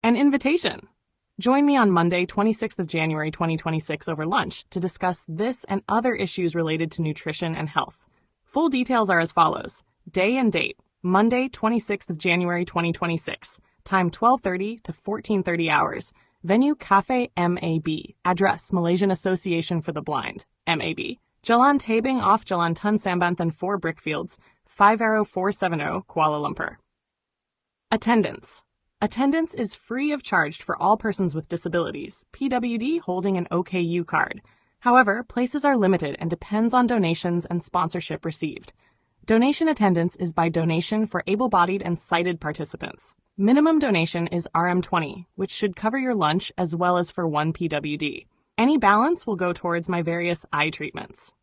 An invitation. Join me on Monday, 26th of January 2026 over lunch to discuss this and other issues related to nutrition and health. Full details are as follows. Day and date, Monday, 26th of January 2026. Time 12:30 to 14:30 hours. Venue Cafe MAB. Address Malaysian Association for the Blind, MAB. Jalan Tabing off Jalan Tun Sambanthan 4 Brickfields, 50470, Kuala Lumpur. Attendance. Attendance is free of charge for all persons with disabilities, PWD holding an OKU card. However, places are limited and depends on donations and sponsorship received. Donation attendance is by donation for able-bodied and sighted participants. Minimum donation is RM20, which should cover your lunch as well as for one PWD. Any balance will go towards my various eye treatments.